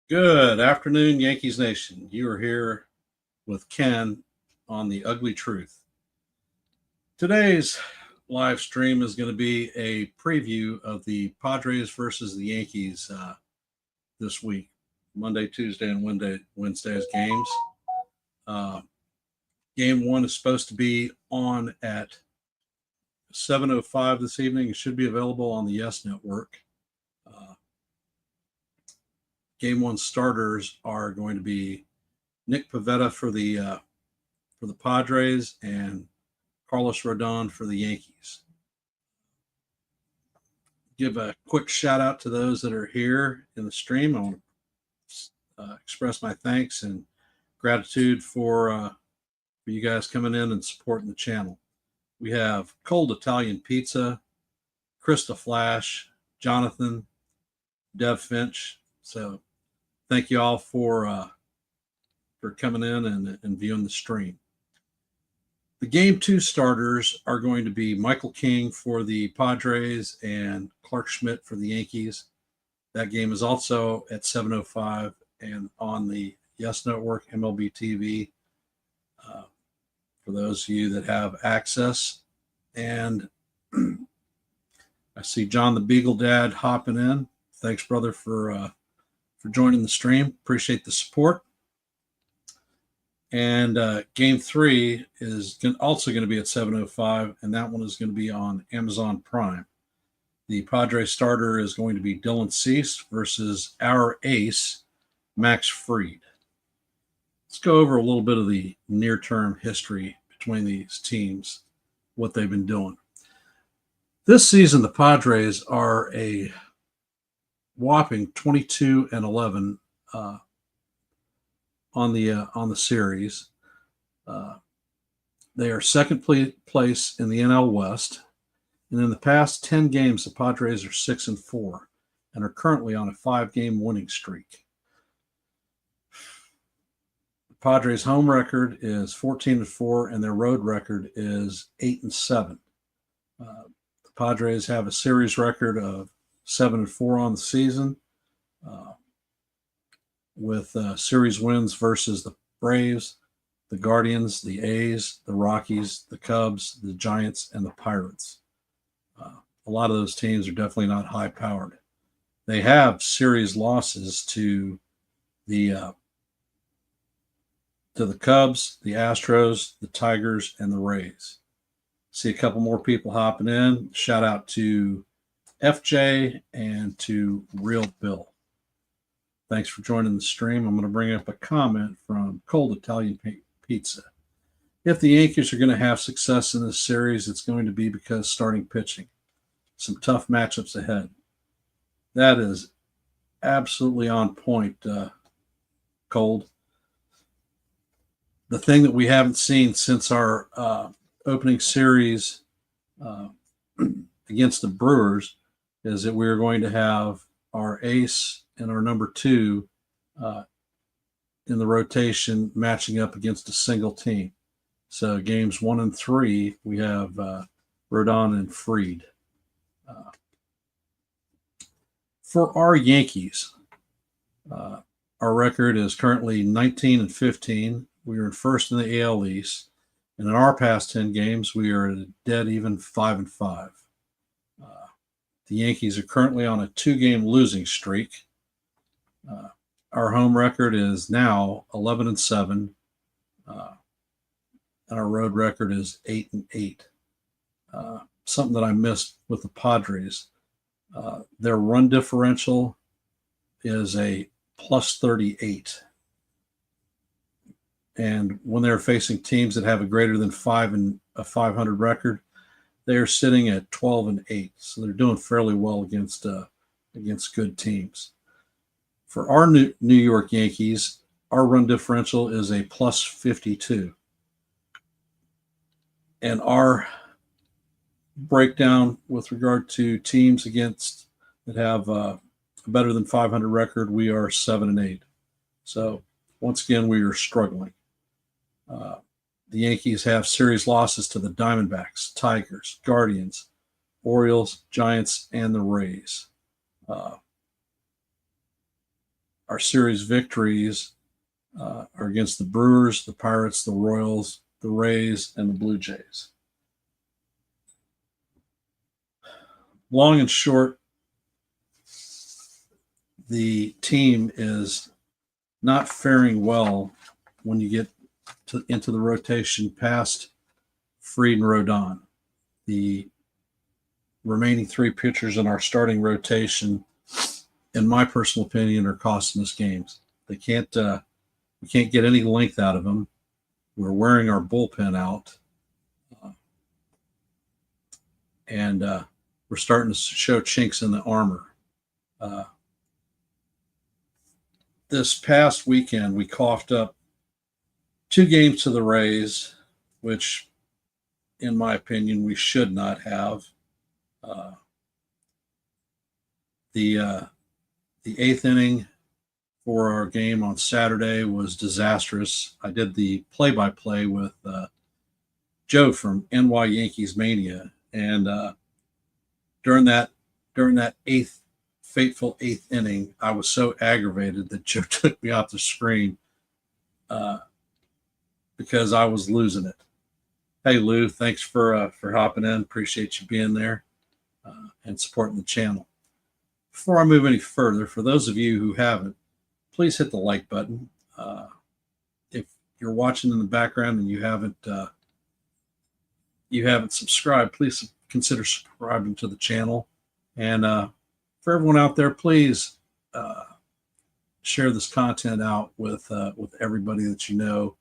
Good afternoon, Yankees Nation. You are here with Ken on The Ugly Truth. Today's live stream is going to be a preview of the Padres versus the Yankees this week, Monday, Tuesday, and Wednesday's games. Uh, Game one is supposed to be on at 7:05 this evening. It should be available on the Yes Network. Uh, Game one starters are going to be Nick Pivetta for the Padres and Carlos Rodon for the Yankees. Give a quick shout out to those that are here in the stream. I want to express my thanks and gratitude for you guys coming in and supporting the channel. We have Cold Italian Pizza, Krista Flash, Jonathan, Dev Finch. So thank you all for coming in and viewing the stream. The game two starters are going to be Michael King for the Padres and Clark Schmidt for the Yankees. That game is also at 7:05 and on the Yes Network, MLB TV, for those of you that have access. And I see John the Beagle Dad hopping in. Thanks, brother, for joining the stream. Appreciate the support. And game three is also going to be at 7:05, and that one is going to be on Amazon Prime. The Padres starter is going to be Dylan Cease versus our ace, Max Fried. Let's go over a little bit of the near-term history between these teams, what they've been doing. This season, the Padres are a whopping 22-11 on the series. They are second place in the NL West, and in the past 10 games, the Padres are 6-4 and are currently on a 5-game winning streak. The Padres' home record is 14-4, and their road record is 8-7. The Padres have a series record of 7-4 on the season, with series wins versus the Braves, the Guardians, the A's, the Rockies, the Cubs, the Giants, and the Pirates. A lot of those teams are definitely not high-powered. They have series losses to the Cubs, the Astros, the Tigers, and the Rays. See a couple more people hopping in. Shout out to FJ and to Real Bill. Thanks for joining the stream. I'm going to bring up a comment from Cold Italian Pizza. If the Yankees are going to have success in this series, it's going to be because starting pitching. Some tough matchups ahead. That is absolutely on point, Cold. The thing that we haven't seen since our opening series against the Brewers is that we're going to have our ace and our number two in the rotation matching up against a single team. So games 1 and 3, we have Rodon and Fried. For our Yankees, our record is currently 19-15. We are in first in the AL East. And in our past 10 games, we are at a dead even 5-5. The Yankees are currently on a 2-game losing streak. Our home record is now 11-7, and our road record is 8-8. Something that I missed with the Padres, their run differential is a plus 38. And when they're facing teams that have a greater than 500 record, they are sitting at 12-8. So they're doing fairly well against good teams. For our New York Yankees, our run differential is a plus 52. And our breakdown with regard to teams against that have a better than 500 record, we are 7-8. So once again, we are struggling. The Yankees have series losses to the Diamondbacks, Tigers, Guardians, Orioles, Giants, and the Rays. Our series victories are against the Brewers, the Pirates, the Royals, the Rays, and the Blue Jays. Long and short, the team is not faring well when you get into the rotation past Fried and Rodon. The remaining three pitchers in our starting rotation, in my personal opinion, are costing us games. We can't get any length out of them. We're wearing our bullpen out, and we're starting to show chinks in the armor. This past weekend, we coughed up 2 games to the Rays, which, in my opinion, we should not have. The 8th inning for our game on Saturday was disastrous. I did the play-by-play with Joe from NY Yankees Mania, and during that fateful 8th inning, I was so aggravated that Joe took me off the screen because I was losing it. Hey Lou, thanks for hopping in. Appreciate you being there and supporting the channel. Before I move any further, for those of you who haven't, please hit the like button. If you're watching in the background and you haven't subscribed, please consider subscribing to the channel. And for everyone out there, please share this content out with everybody that you know,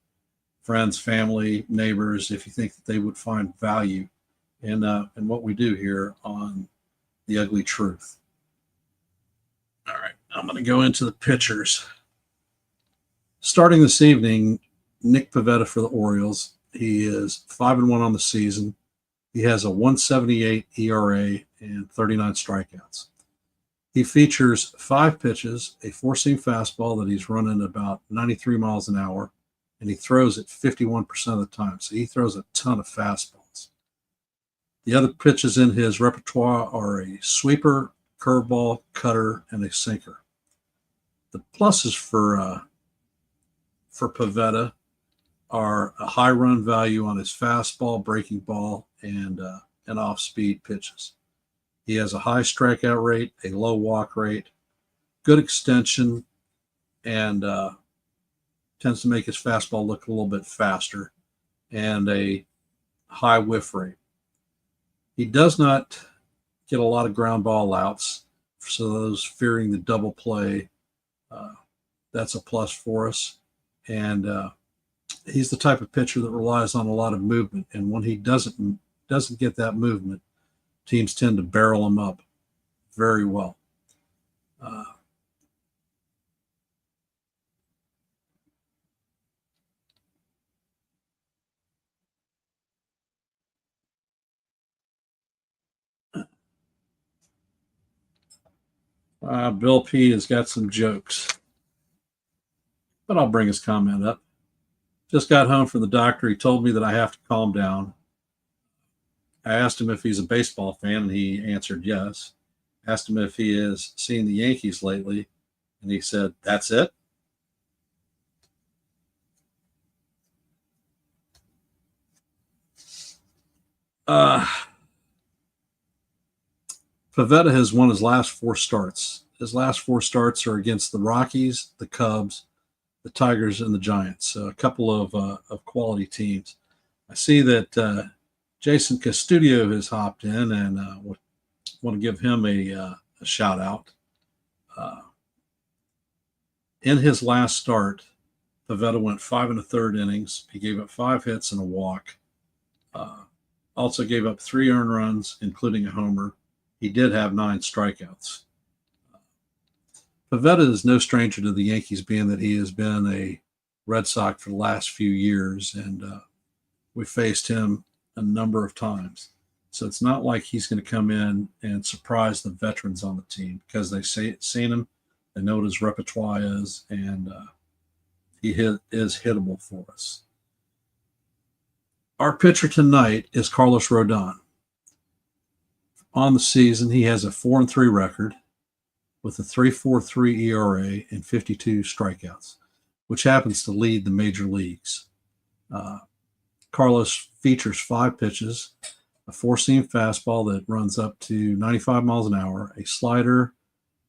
friends, family, neighbors, if you think that they would find value in what we do here on The Ugly Truth. All right, I'm going to go into the pitchers. Starting this evening, Nick Pivetta for the Orioles. He is 5-1 on the season. He has a 1.78 ERA and 39 strikeouts. He features 5 pitches, a 4-seam fastball that he's running about 93 miles an hour, and he throws it 51% of the time. So he throws a ton of fastballs. The other pitches in his repertoire are a sweeper, curveball, cutter, and a sinker. The pluses for Pivetta are a high run value on his fastball, breaking ball, and off-speed pitches. He has a high strikeout rate, a low walk rate, good extension, and tends to make his fastball look a little bit faster, and a high whiff rate. He does not get a lot of ground ball outs, so those fearing the double play, that's a plus for us. And he's the type of pitcher that relies on a lot of movement, and when he doesn't get that movement, teams tend to barrel him up very well. Bill P has got some jokes, but I'll bring his comment up. Just got home from the doctor. He told me that I have to calm down. I asked him if he's a baseball fan, and he answered yes. Asked him if he has seen the Yankees lately, and he said, "That's it." Pivetta has won his last 4 starts. His last 4 starts are against the Rockies, the Cubs, the Tigers, and the Giants. A couple of quality teams. I see that Jason Castudio has hopped in, and want to give him a shout out. In his last start, Pivetta went 5 1/3 innings. He gave up 5 hits and a walk. Also gave up 3 earned runs, including a homer. He did have 9 strikeouts. Pivetta is no stranger to the Yankees, being that he has been a Red Sox for the last few years, and we faced him a number of times. So it's not like he's going to come in and surprise the veterans on the team, because they've seen him, they know what his repertoire is, and he is hittable for us. Our pitcher tonight is Carlos Rodon. On the season, he has a 4-3 record with a 3.43 ERA and 52 strikeouts, which happens to lead the major leagues. Carlos features 5 pitches, a 4-seam fastball that runs up to 95 miles an hour, a slider,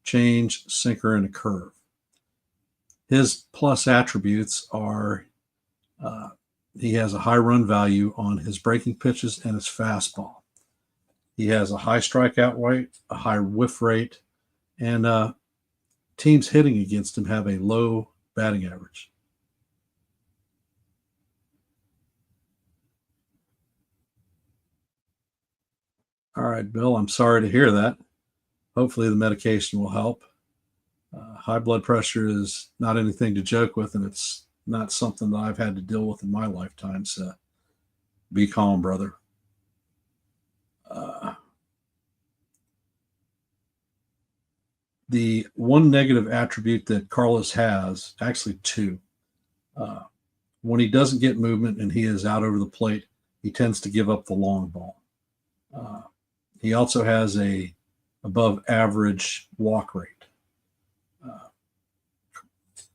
change, sinker, and a curve. His plus attributes are he has a high run value on his breaking pitches and his fastball. He has a high strikeout rate, a high whiff rate, and teams hitting against him have a low batting average. All right, Bill, I'm sorry to hear that. Hopefully the medication will help. High blood pressure is not anything to joke with, and it's not something that I've had to deal with in my lifetime. So be calm, brother. The one negative attribute that Carlos has, actually 2, when he doesn't get movement and he is out over the plate, he tends to give up the long ball. He also has a above average walk rate.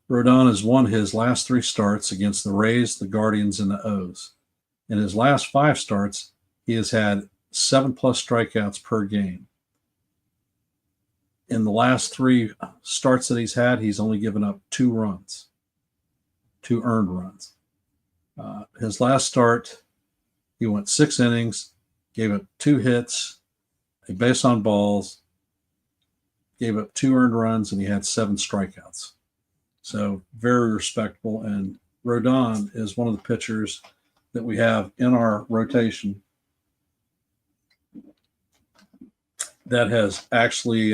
Rodon has won his last 3 starts against the Rays, the Guardians, and the O's. In his last 5 starts, he has had 7+ strikeouts per game. In the last 3 starts that he's had, he's only given up 2 runs, 2 earned runs. His last start, he went 6 innings, gave up 2 hits, a base on balls, gave up 2 earned runs, and he had 7 strikeouts. So very respectable. And Rodon is one of the pitchers that we have in our rotation that has actually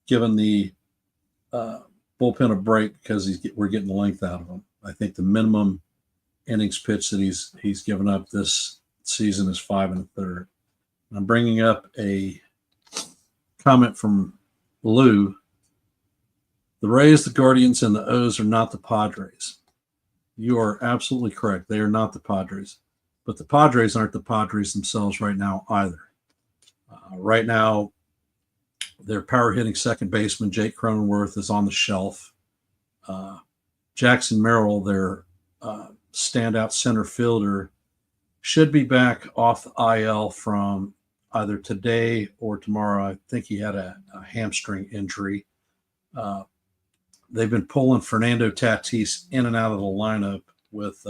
given the bullpen a break because we're getting the length out of him. I think the minimum innings pitch that he's given up this season is 5 1/3. I'm bringing up a comment from Lou. The Rays, the Guardians, and the O's are not the Padres. You are absolutely correct. They are not the Padres. But the Padres aren't the Padres themselves right now either. Right now, their power hitting second baseman, Jake Cronenworth, is on the shelf. Jackson Merrill, their standout center fielder, should be back off the IL from either today or tomorrow. I think he had a hamstring injury. They've been pulling Fernando Tatis in and out of the lineup with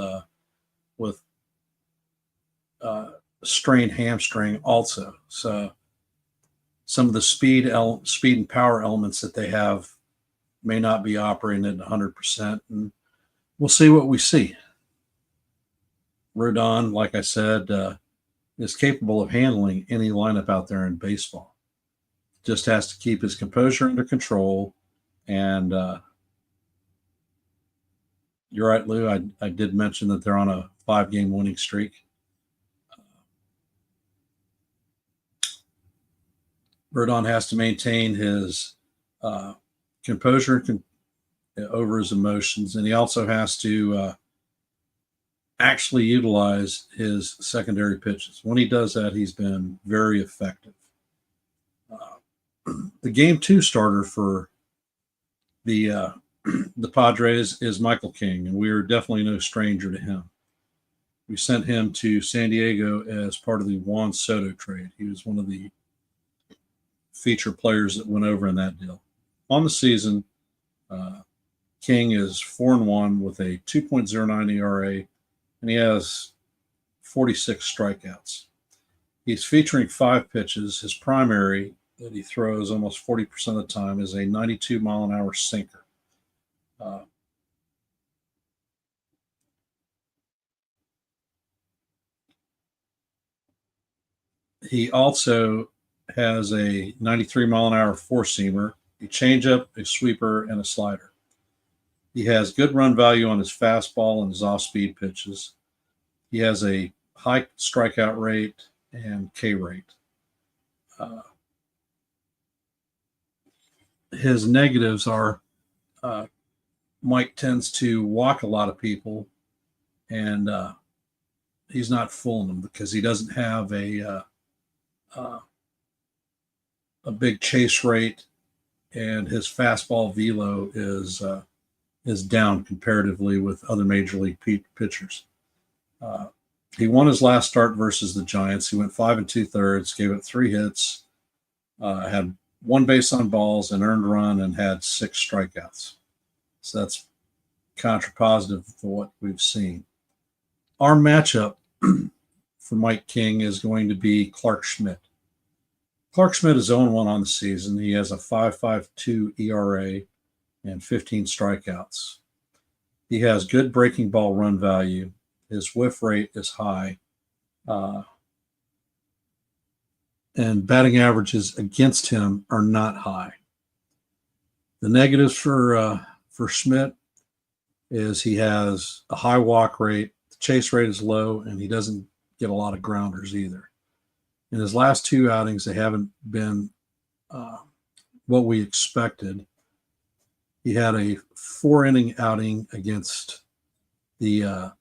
strained hamstring also. So some of the speed and power elements that they have may not be operating at 100%, and we'll see what we see. Rodon, like I said, is capable of handling any lineup out there in baseball. Just has to keep his composure under control. And you're right, Lou. I did mention that they're on a 5-game winning streak. Rodon has to maintain his composure over his emotions, and he also has to actually utilize his secondary pitches. When he does that, he's been very effective. The game 2 starter for the Padres is Michael King, and we are definitely no stranger to him. We sent him to San Diego as part of the Juan Soto trade. He was one of the feature players that went over in that deal. On the season, King is 4-1 with a 2.09 ERA, and he has 46 strikeouts. He's featuring 5 pitches. His primary that he throws almost 40% of the time is a 92-mile-an-hour sinker. He also has a 93-mile-an-hour four-seamer, a changeup, a sweeper, and a slider. He has good run value on his fastball and his off-speed pitches. He has a high strikeout rate and K rate. His negatives are Mike tends to walk a lot of people, and he's not fooling them because he doesn't have uh, a big chase rate, and his fastball velo is down comparatively with other major league pitchers. Uh, he won his last start versus the Giants. He went 5 2/3, gave up 3 hits, had one base on balls, an earned run, and had 6 strikeouts. So that's contrapositive for what we've seen. Our matchup for Mike King is going to be Clark Schmidt. Clark Schmidt is 0-1 on the season. He has a 5.52 ERA and 15 strikeouts. He has good breaking ball run value. His whiff rate is high. And batting averages against him are not high. The negatives for Schmidt is he has a high walk rate, the chase rate is low, and he doesn't get a lot of grounders either. In his last 2 outings, they haven't been what we expected. He had a 4-inning outing against the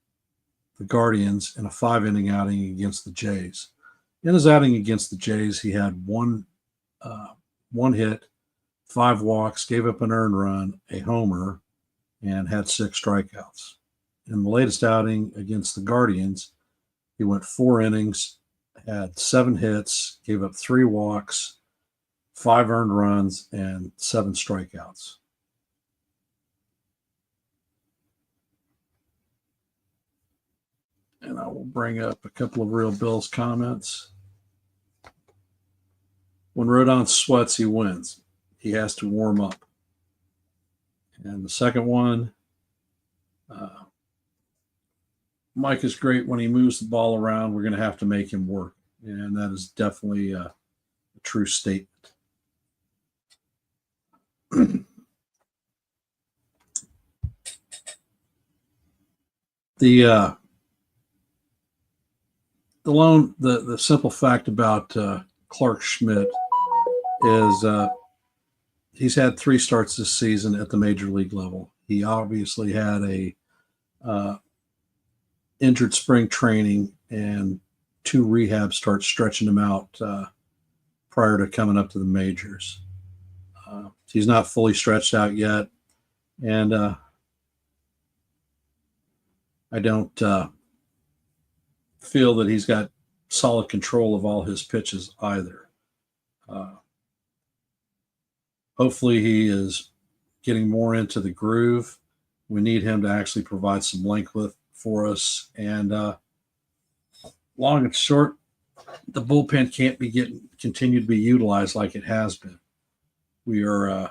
Guardians and a 5-inning outing against the Jays. In his outing against the Jays, he had one hit, 5 walks, gave up an earned run, a homer, and had 6 strikeouts. In the latest outing against the Guardians, he went 4 innings, had 7 hits, gave up 3 walks, 5 earned runs, and 7 strikeouts. And I will bring up a couple of Real Bills comments. When Rodon sweats, he wins. He has to warm up. And the second one, Mike is great when he moves the ball around. We're going to have to make him work. And that is definitely a true statement. The simple fact about Clark Schmidt is he's had 3 starts this season at the major league level. He obviously had a injured spring training and 2 rehab starts stretching him out prior to coming up to the majors. He's not fully stretched out yet, and I don't feel that he's got solid control of all his pitches either. Hopefully he is getting more into the groove. We need him to actually provide some length for us. And long and short, the bullpen can't be continue to be utilized like it has been. We are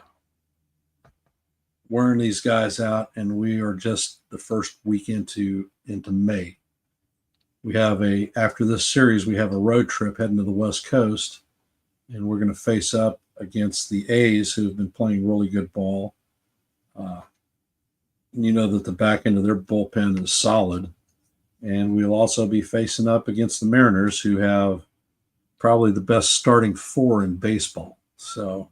wearing these guys out, and we are just the first week into May. We have after this series, we have a road trip heading to the West Coast, and we're going to face up against the A's, who have been playing really good ball. You know that the back end of their bullpen is solid. And we'll also be facing up against the Mariners, who have probably the best starting 4 in baseball. So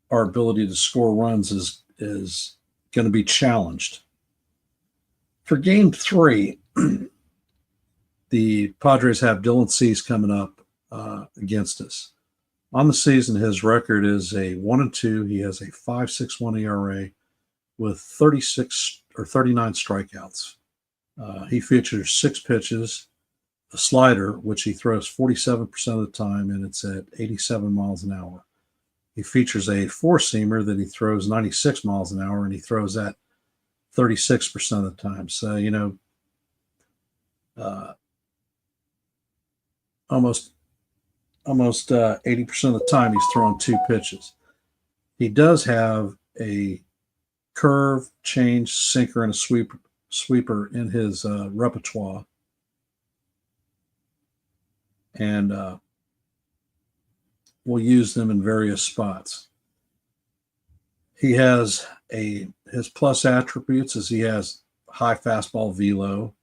our ability to score runs is going to be challenged. For Game 3, the Padres have Dylan Cease coming up against us. On the season, his record is a 1-2. He has a 5.61 ERA with 36 or 39 strikeouts. He features 6 pitches, a slider, which he throws 47% of the time, and it's at 87 miles an hour. He features a 4-seamer that he throws 96 miles an hour, and he throws that 36% of the time. So, almost 80% of the time he's throwing 2 pitches. He does have a curve, change, sinker, and a sweeper in his repertoire. And we'll use them in various spots. He has his plus attributes is he has high fastball velo.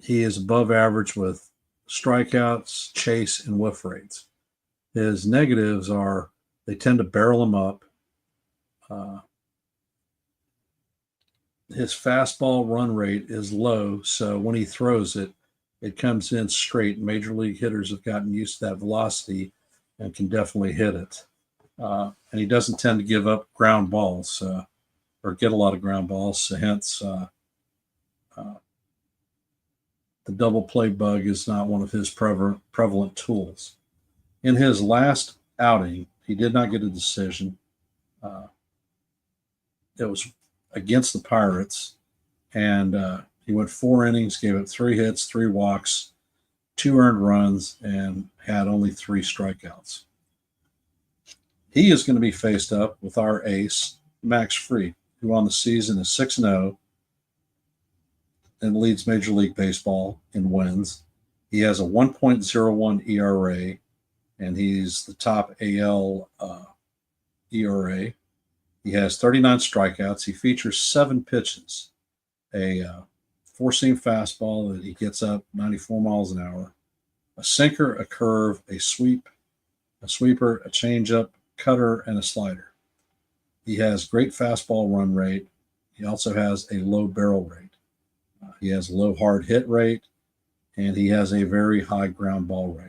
He is above average with strikeouts, chase, and whiff rates. His negatives are they tend to barrel him up. his fastball run rate is low, so when he throws it, it comes in straight. Major league hitters have gotten used to that velocity and can definitely hit it. And he doesn't tend to give up ground balls or get a lot of ground balls, so hence uh, the double play bug is not one of his prevalent tools. In his last outing, he did not get a decision. Uh, it was against the Pirates, and he went 4 innings, gave up 3 hits, 3 walks, 2 earned runs, and had only 3 strikeouts. He is going to be faced up with our ace, Max Fried, who on the season is 6-0 and leads Major League Baseball in wins. He has a 1.01 ERA, and he's the top AL ERA. He has 39 strikeouts. He features 7 pitches, a four-seam fastball that he gets up 94 miles an hour, a sinker, a curve, a sweep, a sweeper, a changeup, cutter, and a slider. He has great fastball run rate. He also has a low barrel rate. He has a low hard hit rate, and he has a very high ground ball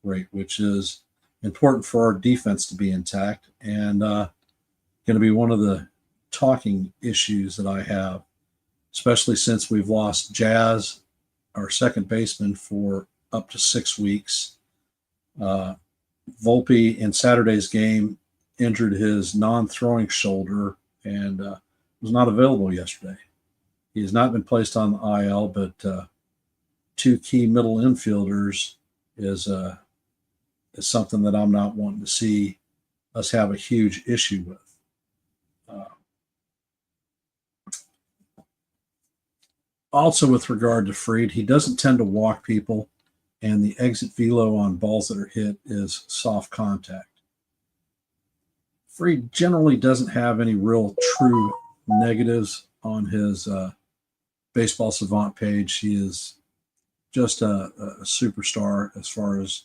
rate, which is important for our defense to be intact and going to be one of the talking issues that I have, especially since we've lost Jazz, our second baseman, for up to 6 weeks. Volpe in Saturday's game injured his non-throwing shoulder and was not available yesterday. He has not been placed on the IL, but 2 key middle infielders is something that I'm not wanting to see us have a huge issue with. Also, with regard to Fried, he doesn't tend to walk people, and the exit velo on balls that are hit is soft contact. Fried generally doesn't have any real true negatives on his Baseball Savant page. He is just a superstar as far as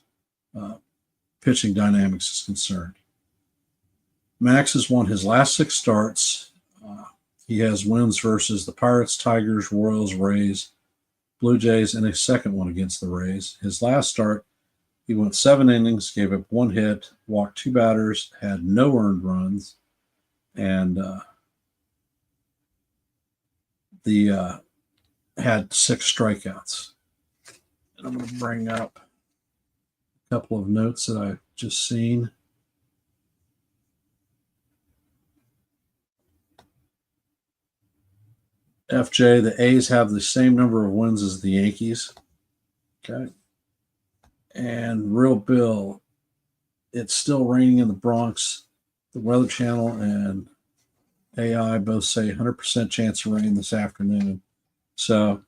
pitching dynamics is concerned. Max has won his last 6 starts. He has wins versus the Pirates, Tigers, Royals, Rays, Blue Jays, and a second one against the Rays. His last start, he went 7 innings, gave up 1 hit, walked 2 batters, had no earned runs, and had 6 strikeouts. And I'm going to bring up a couple of notes that I've just seen. FJ, the A's have the same number of wins as the Yankees. Okay. And Real Bill, it's still raining in the Bronx. The Weather Channel and AI both say 100% chance of rain this afternoon. So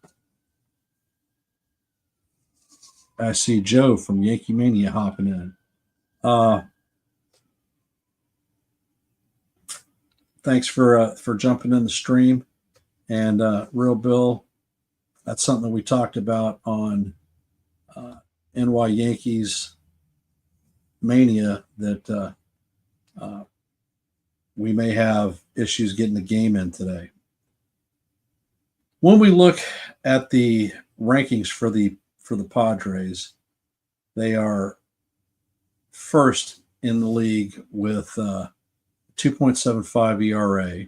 I see Joe from Yankee Mania hopping in. Thanks for jumping in the stream. And Real Bill, that's something that we talked about on NY Yankees Mania, that we may have issues getting the game in today. When we look at the rankings for the Padres, they are first in the league with 2.75 ERA.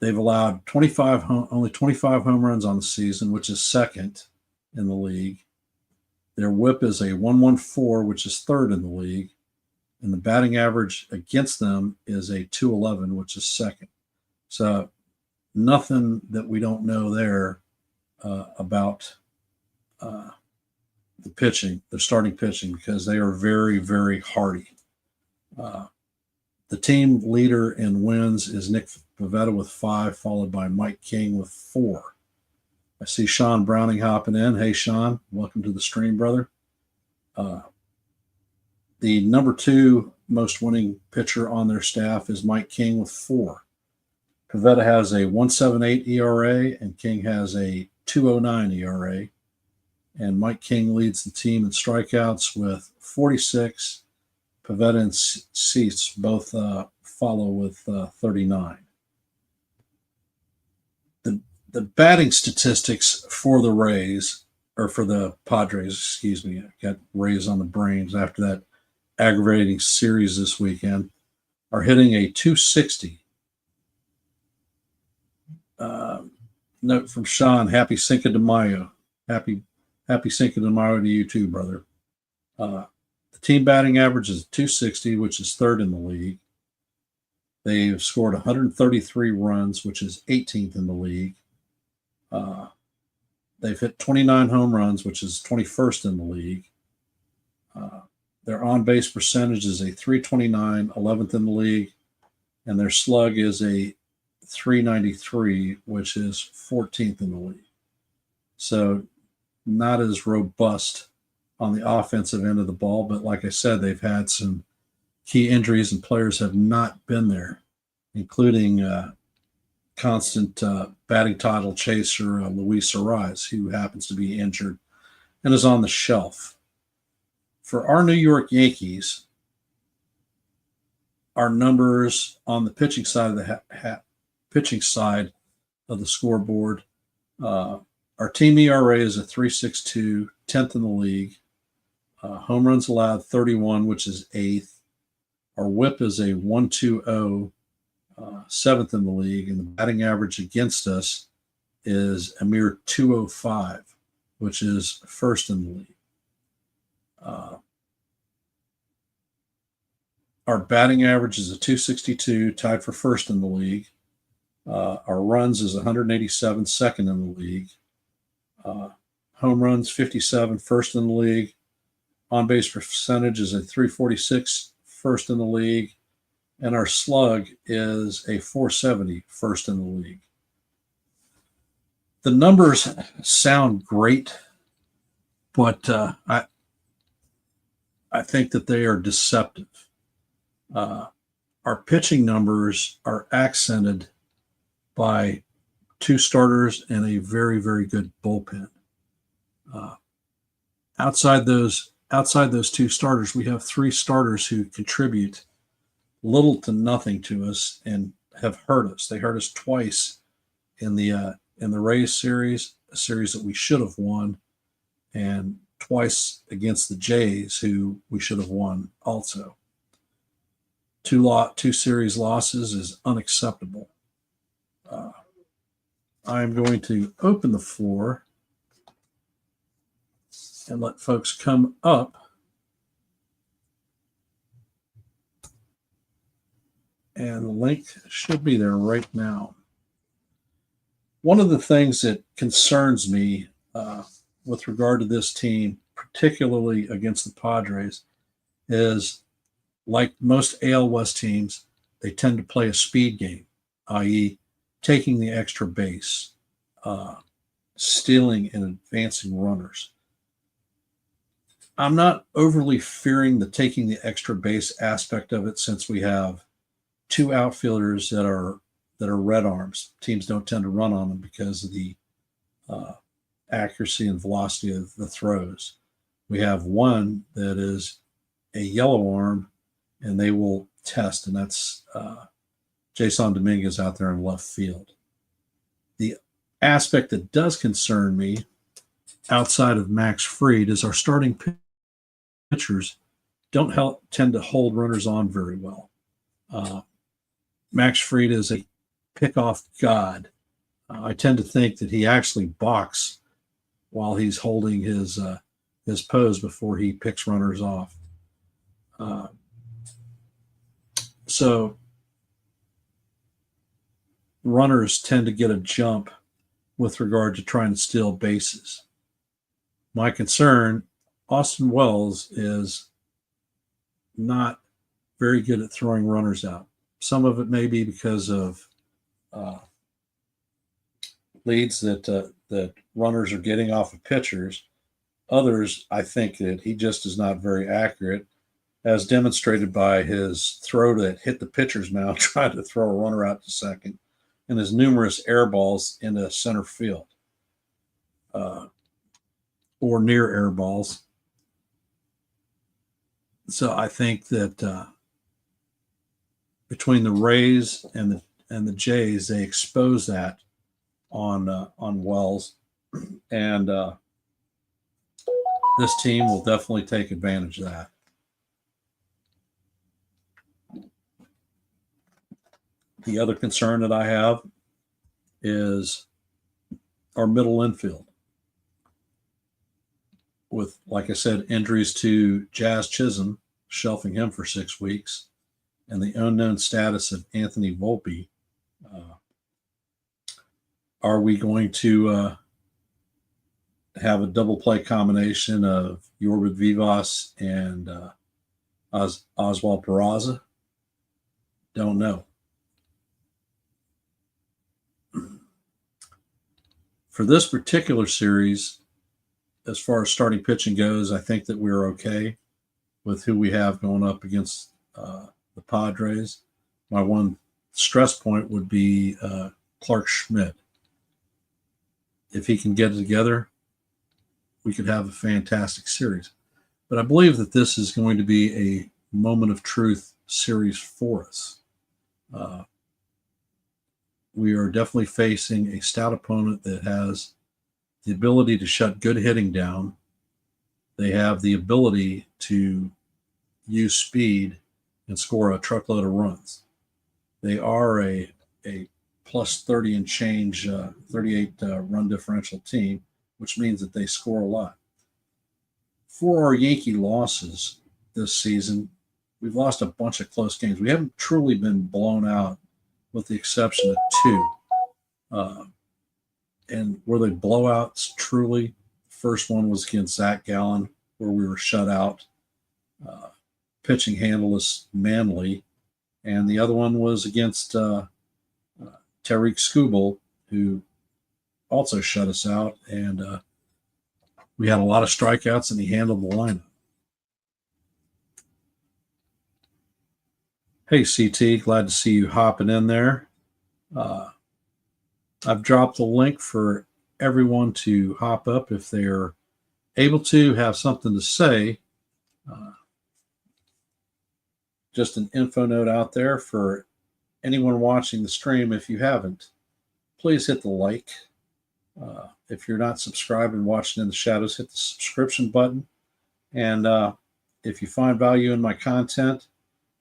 They've allowed only 25 home runs on the season, which is second in the league. Their WHIP is a 1.14, which is third in the league. And the batting average against them is a 2.11, which is second. So nothing that we don't know there about the pitching, the starting pitching, because they are very, very hardy. The team leader in wins is Nick Pivetta with 5, followed by Mike King with 4. I see Sean Browning hopping in. Hey, Sean, welcome to the stream, brother. The number 2 most winning pitcher on their staff is Mike King with 4. Pivetta has a 1.78 ERA, and King has a 2.09 ERA. And Mike King leads the team in strikeouts with 46. Pivetta and Cease both follow with 39. the batting statistics for the Rays, or for the Padres, excuse me, I got Rays on the brains after that aggravating series this weekend, are hitting a 260. Note from Sean, happy Cinco de Mayo. Happy Cinco de Mayo to you too, brother. The team batting average is 260, which is third in the league. They've scored 133 runs, which is 18th in the league. They've hit 29 home runs, which is 21st in the league. Their on-base percentage is a 329, 11th in the league, and their slug is a 393, which is 14th in the league. So not as robust on the offensive end of the ball, but like I said, they've had some key injuries and players have not been there, including constant batting title chaser Luis Ariz, who happens to be injured and is on the shelf. For our New York Yankees, our numbers on the pitching side of the pitching side of the scoreboard, our team ERA is a 3.62, 10th in the league. Home runs allowed 31, which is 8th. Our WHIP is a 1.20, 7th in the league, and the batting average against us is a mere 2.05, which is first in the league. Our batting average is a 262, tied for first in the league. Our runs is 187, second in the league. Home runs 57, first in the league. On-base percentage is a 346, first in the league. And our slug is a 470, first in the league. The numbers sound great, but I think that they are deceptive. Our pitching numbers are accented by two starters and a very, very good bullpen. Outside those two starters, we have three starters who contribute little to nothing to us and have hurt us. They hurt us twice in the Rays series, a series that we should have won, and twice against the Jays, who we should have won also. Two series losses is unacceptable. I'm going to open the floor and let folks come up. And the link should be there right now. One of the things that concerns me with regard to this team, particularly against the Padres, is like most AL West teams, they tend to play a speed game, i.e., taking the extra base, stealing and advancing runners. I'm not overly fearing the taking the extra base aspect of it, since we have two outfielders that are red arms. Teams don't tend to run on them because of the accuracy and velocity of the throws. We have one that is a yellow arm, and they will test, and that's Jason Dominguez out there in left field. The aspect that does concern me outside of Max Fried is our starting pitchers don't tend to hold runners on very well. Max Fried is a pickoff god. I tend to think that he actually balks while he's holding his pose before he picks runners off. So runners tend to get a jump with regard to trying to steal bases. My concern, Austin Wells is not very good at throwing runners out. Some of it may be because of leads that runners are getting off of pitchers. Others, I think that he just is not very accurate, as demonstrated by his throw that hit the pitcher's mound trying to throw a runner out to second, and his numerous air balls into center field or near air balls. So I think that between the Rays and the Jays, they expose that on Wells, and this team will definitely take advantage of that. The other concern that I have is our middle infield. With, like I said, injuries to Jazz Chisholm, shelving him for 6 weeks, and the unknown status of Anthony Volpe, are we going to have a double play combination of Yorbit Vivas and Oswald Peraza? Don't know. For this particular series, as far as starting pitching goes, I think that we're okay with who we have going up against the Padres. My one stress point would be Clark Schmidt. If he can get it together, we could have a fantastic series. But I believe that this is going to be a moment of truth series for us. We are definitely facing a stout opponent that has the ability to shut good hitting down. They have the ability to use speed and score a truckload of runs. They are a plus 30 and change, 38 run differential team, which means that they score a lot. For our Yankee losses this season, we've lost a bunch of close games. We haven't truly been blown out, with the exception of 2. And were they blowouts truly? The first one was against Zach Gallen, where we were shut out. Pitching handle us manly. And the other one was against Tariq Skubal, who also shut us out. And we had a lot of strikeouts, and he handled the lineup. Hey, CT, glad to see you hopping in there. I've dropped the link for everyone to hop up if they're able to, have something to say. Just an info note out there for anyone watching the stream. If you haven't, please hit the like. If you're not subscribed and watching in the shadows, hit the subscription button. And if you find value in my content,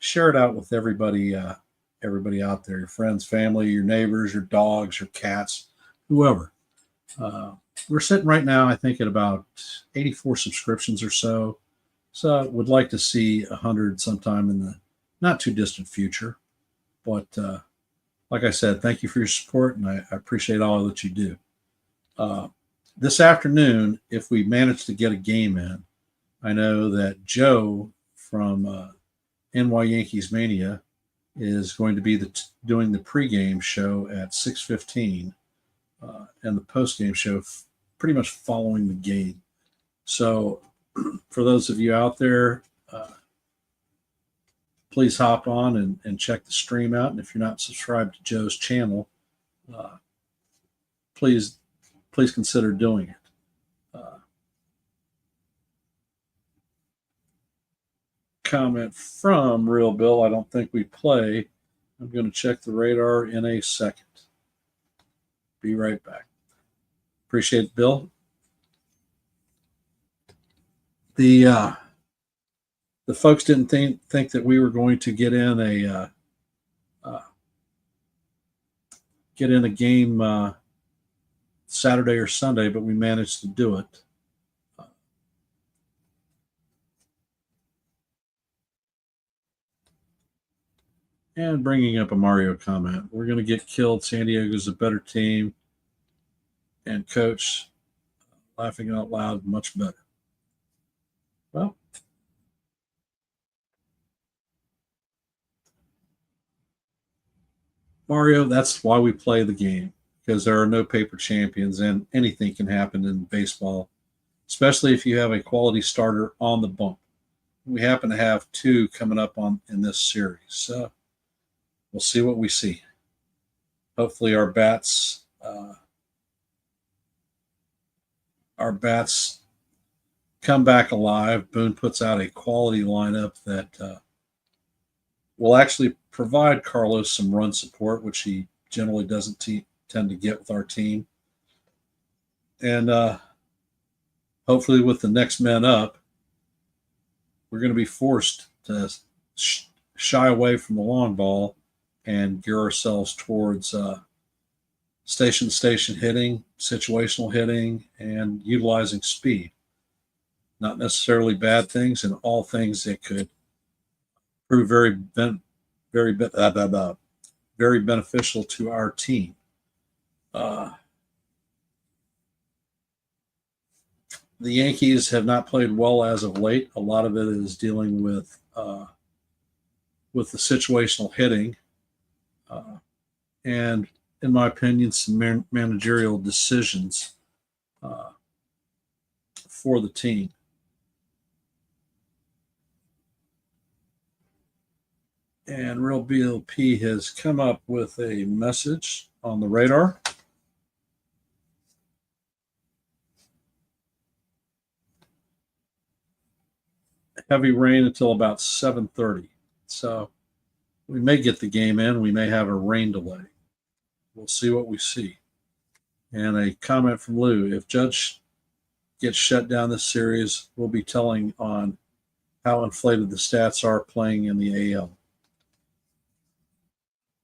share it out with everybody out there, your friends, family, your neighbors, your dogs, your cats, whoever. We're sitting right now, I think, at about 84 subscriptions or so. So I would like to see 100 sometime in the not too distant future. But like I said, thank you for your support, and I appreciate all that you do. This afternoon, if we manage to get a game in, I know that Joe from NY Yankees Mania is going to be doing the pregame show at 6:15, and the postgame show pretty much following the game. So for those of you out there, please hop on and check the stream out. And if you're not subscribed to Joe's channel, please consider doing it. Comment from Real Bill: I don't think we play. I'm going to check the radar in a second. Be right back. Appreciate it, Bill. The folks didn't think that we were going to get in a game Saturday or Sunday, but we managed to do it. And bringing up a Mario comment. We're going to get killed. San Diego's a better team. And coach, laughing out loud, much better. Well, Mario, that's why we play the game, because there are no paper champions and anything can happen in baseball, especially if you have a quality starter on the bump. We happen to have 2 coming up in this series. So we'll see what we see. Hopefully our bats come back alive. Boone puts out a quality lineup that will actually provide Carlos some run support, which he generally doesn't tend to get with our team. And hopefully, with the next men up, we're going to be forced to shy away from the long ball and gear ourselves towards station hitting, situational hitting, and utilizing speed. Not necessarily bad things, and all things that could prove very very beneficial to our team. The Yankees have not played well as of late. A lot of it is dealing with the situational hitting, and in my opinion, some managerial decisions for the team. And Real BLP has come up with a message on the radar. Heavy rain until about 7:30. So we may get the game in. We may have a rain delay. We'll see what we see. And a comment from Lou: if Judge gets shut down this series, we'll be telling on how inflated the stats are playing in the AL.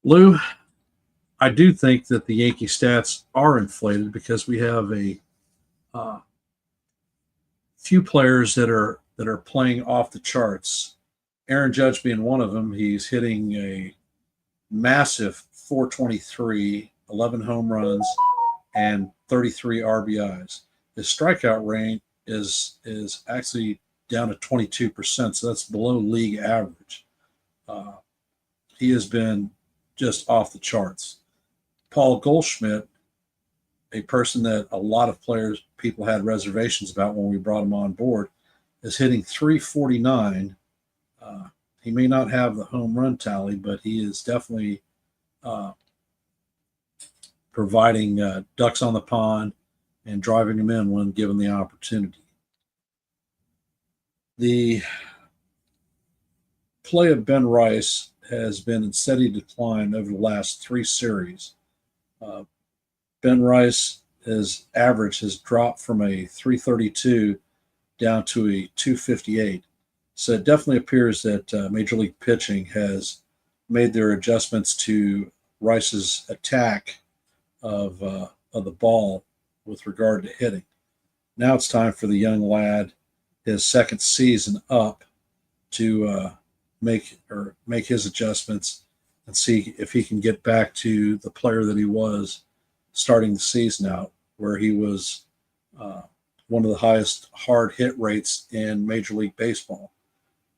Lou, I do think that the Yankee stats are inflated because we have a few players that are playing off the charts. Aaron Judge being one of them. He's hitting a massive 423, 11 home runs, and 33 RBIs. His strikeout rate is actually down to 22%, so that's below league average. He has been just off the charts. Paul Goldschmidt, a person that a lot of people had reservations about when we brought him on board, is hitting 349. He may not have the home run tally, but he is definitely providing ducks on the pond and driving them in when given the opportunity. The play of Ben Rice has been in steady decline over the last 3 series. Ben Rice, his average has dropped from a 332 down to a 258. So it definitely appears that Major League Pitching has made their adjustments to Rice's attack of the ball with regard to hitting. Now it's time for the young lad, his second season up, to make his adjustments and see if he can get back to the player that he was starting the season out, where he was one of the highest hard hit rates in Major League Baseball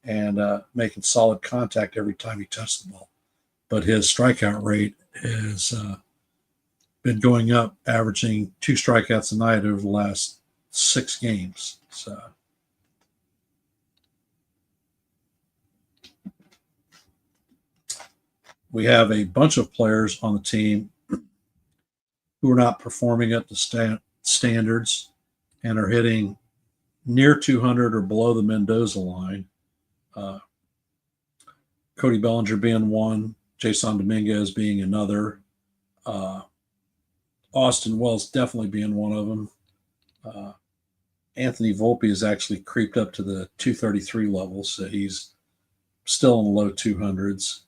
and making solid contact every time he touched the ball. But his strikeout rate has been going up, averaging 2 strikeouts a night over the last 6 games. So we have a bunch of players on the team who are not performing at the standards and are hitting near 200 or below the Mendoza line. Cody Bellinger being one, Jason Dominguez being another, Austin Wells definitely being one of them. Anthony Volpe has actually creeped up to the 233 level, so he's still in the low 200s.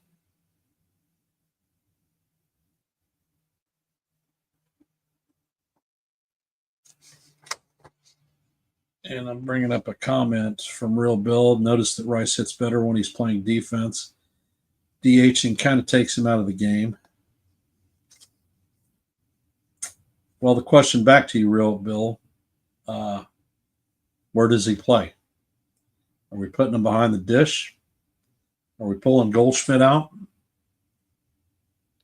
And I'm bringing up a comment from Real Bill. Notice that Rice hits better when he's playing defense. DHing kind of takes him out of the game. Well, the question back to you, Real Bill, where does he play? Are we putting him behind the dish? Are we pulling Goldschmidt out?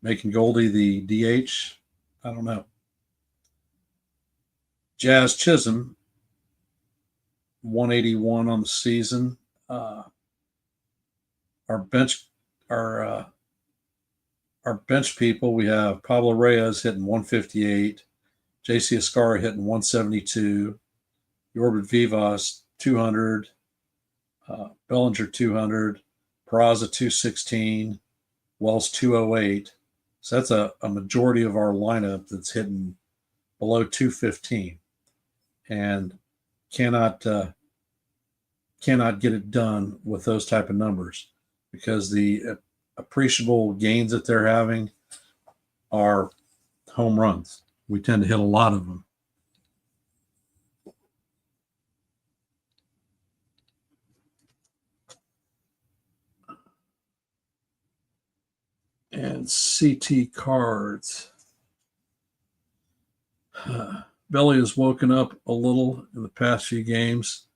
Making Goldie the DH? I don't know. Jazz Chisholm, 181 on the season. Our bench people, we have Pablo Reyes hitting 158, JC Escarra hitting 172, Yorbit Vivas 200, Bellinger 200, Peraza 216, Wells 208. So that's a majority of our lineup that's hitting below 215 and cannot cannot get it done with those type of numbers because the appreciable gains that they're having are home runs. We tend to hit a lot of them. And CT cards. Belly has woken up a little in the past few games.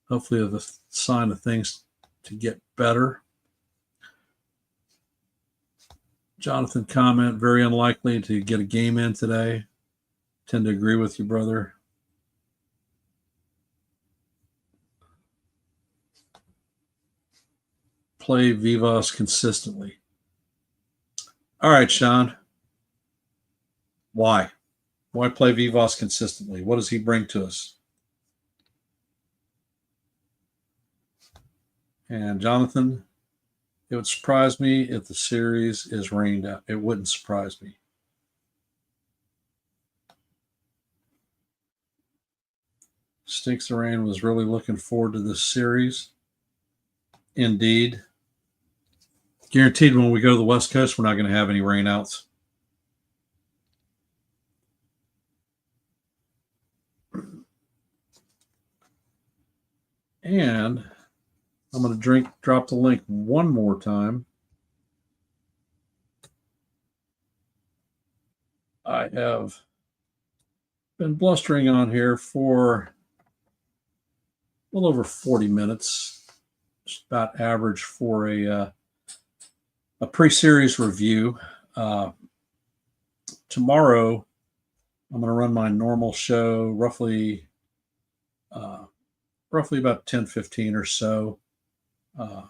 Hopefully, a sign of things to get better. Jonathan comment, very unlikely to get a game in today. Tend to agree with you, brother. Play Vivas consistently. All right, Sean. Why? Why play Vivas consistently? What does he bring to us? And Jonathan, it would surprise me if the series is rained out. It wouldn't surprise me. Stinks the Rain was really looking forward to this series. Indeed. Guaranteed when we go to the West Coast, we're not going to have any rainouts. And I'm going to drop the link one more time. I have been blustering on here for a little over 40 minutes. Just about average for a pre-series review. Tomorrow, I'm going to run my normal show, roughly about 10:15 or so, and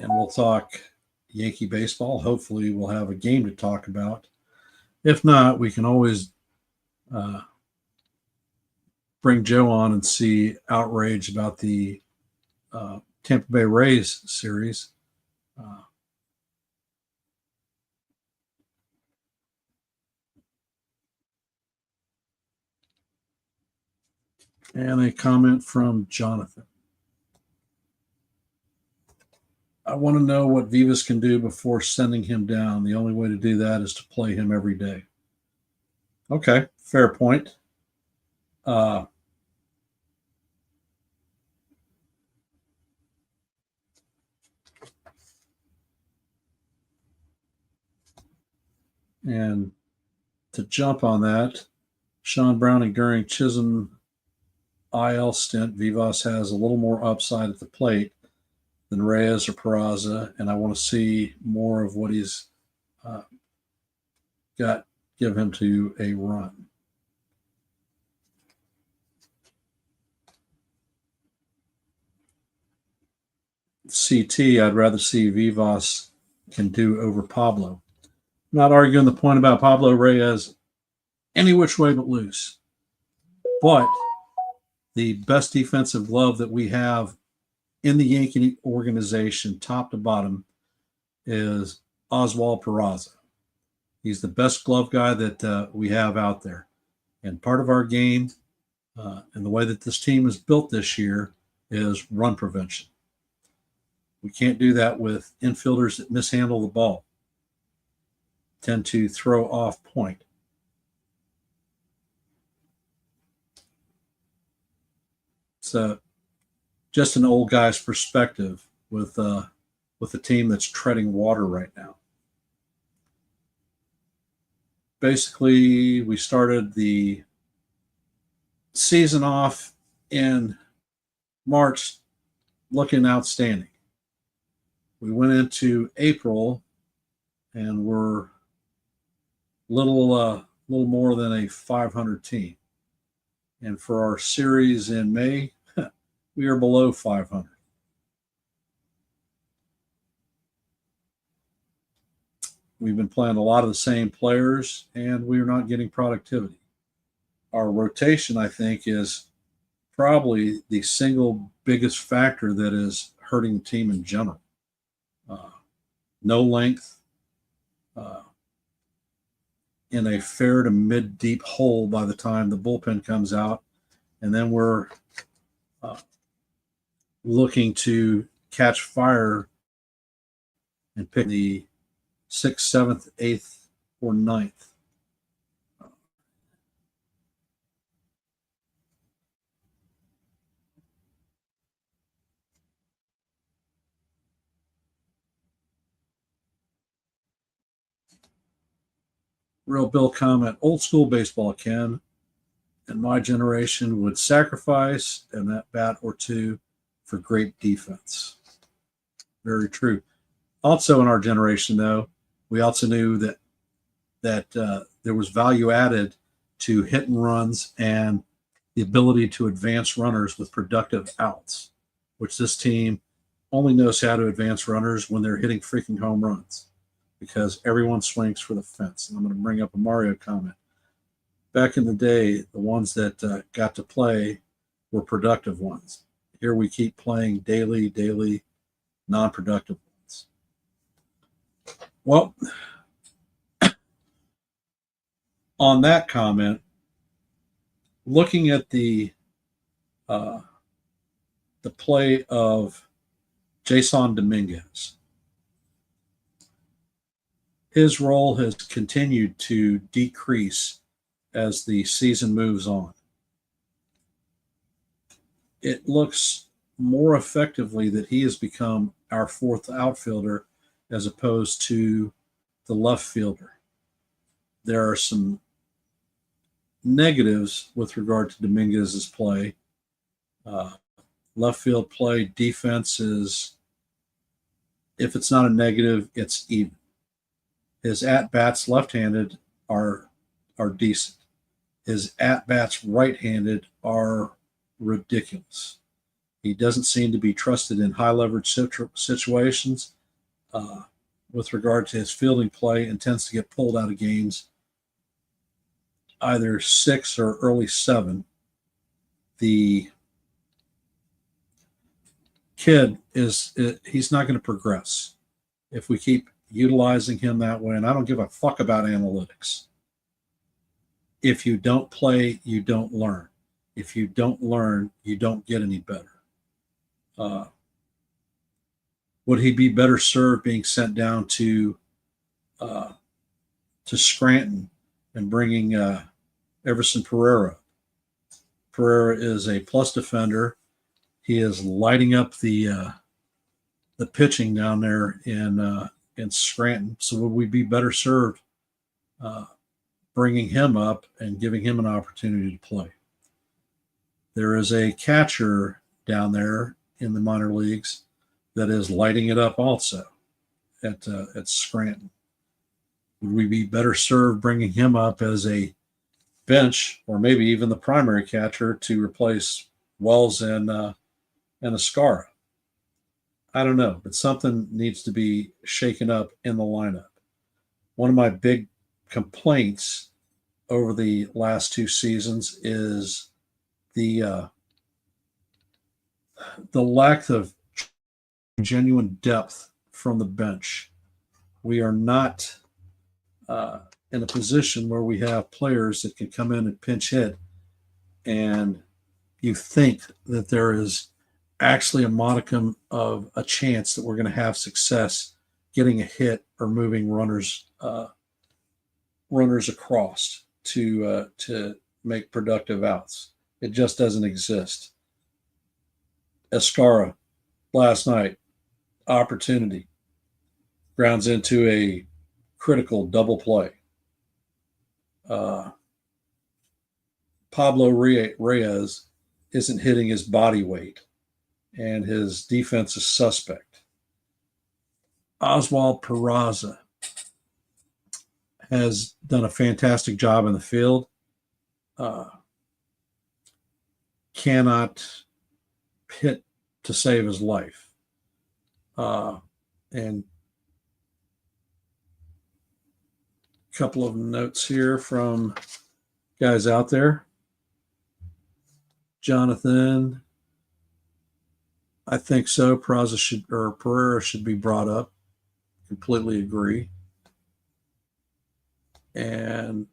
we'll talk Yankee baseball. Hopefully, we'll have a game to talk about. If not, we can always bring Joe on and see outrage about the Tampa Bay Rays series. And a comment from Jonathan. I want to know what Vivas can do before sending him down. The only way to do that is to play him every day. Okay, fair point. And to jump on that, Sean Browning during Chisholm IL stint, Vivas has a little more upside at the plate than Reyes or Peraza, and I want to see more of what he's got. Give him to a run. CT, I'd rather see Vivas can do over Pablo. I'm not arguing the point about Pablo Reyes any which way but loose. But the best defensive glove that we have in the Yankee organization, top to bottom, is Oswald Peraza. He's the best glove guy that we have out there. And part of our game and the way that this team is built this year is run prevention. We can't do that with infielders that mishandle the ball, tend to throw off point. It's just an old guy's perspective with a team that's treading water right now. Basically, we started the season off in March looking outstanding. We went into April and we're little more than a 500 team. And for our series in May, we are below 500. We've been playing a lot of the same players, and we are not getting productivity. Our rotation, I think, is probably the single biggest factor that is hurting the team in general. No length, uh, in a fair to mid deep hole by the time the bullpen comes out. And then we're uh, looking to catch fire and pick the 6th, 7th, 8th, or ninth. Real Bill comment, old school baseball, Ken, and my generation would sacrifice an at bat or two for great defense. Very true. Also, in our generation, though, we also knew that there was value added to hit and runs and the ability to advance runners with productive outs, which this team only knows how to advance runners when they're hitting freaking home runs because everyone swings for the fence. And I'm going to bring up a Mario comment. Back in the day, the ones that got to play were productive ones. Here we keep playing daily, non-productive ones. Well, on that comment, looking at the play of Jason Dominguez, his role has continued to decrease as the season moves on. It looks more effectively that he has become our fourth outfielder as opposed to the left fielder. There are some negatives with regard to Dominguez's play. Left field play, defense is, if it's not a negative, it's even. His at-bats left-handed are decent. His at-bats right-handed are ridiculous. He doesn't seem to be trusted in high-leverage situations with regard to his fielding play and tends to get pulled out of games either 6 or early 7. The kid he's not going to progress if we keep utilizing him that way. And I don't give a fuck about analytics. If you don't play, you don't learn. If you don't learn, you don't get any better. Would he be better served being sent down to Scranton and bringing Everson Pereira? Pereira is a plus defender. He is lighting up the pitching down there in Scranton. So would we be better served bringing him up and giving him an opportunity to play? There is a catcher down there in the minor leagues that is lighting it up also at Scranton. Would we be better served bringing him up as a bench or maybe even the primary catcher to replace Wells and Ascara? I don't know, but something needs to be shaken up in the lineup. One of my big complaints over the last 2 seasons is the lack of genuine depth from the bench. We are not in a position where we have players that can come in and pinch hit, and you think that there is actually a modicum of a chance that we're going to have success getting a hit or moving runners across to make productive outs. It just doesn't exist. Ascara last night, opportunity, grounds into a critical double play. Pablo Reyes isn't hitting his body weight, and his defense is suspect. Oswald Peraza has done a fantastic job in the field. Cannot hit to save his life. And a couple of notes here from guys out there. Jonathan, I think so. Pereira should be brought up. Completely agree. and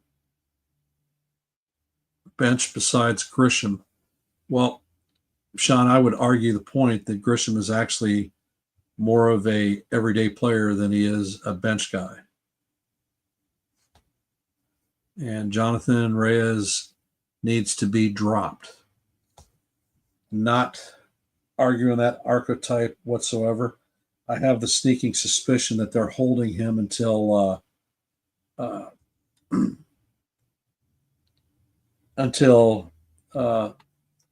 bench besides Grisham. Well, Sean, I would argue the point that Grisham is actually more of a everyday player than he is a bench guy. And Jonathan Reyes needs to be dropped. Not arguing that archetype whatsoever. I have the sneaking suspicion that they're holding him until until DJ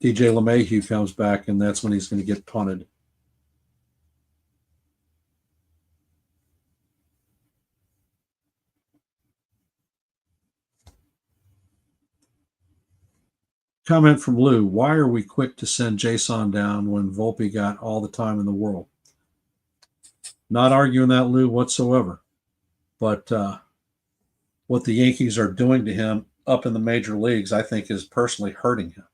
LeMahieu comes back, and that's when he's going to get punted. Comment from Lou: why are we quick to send Jason down when Volpe got all the time in the world? Not arguing that, Lou, whatsoever. But what the Yankees are doing to him up in the major leagues, I think, is personally hurting him.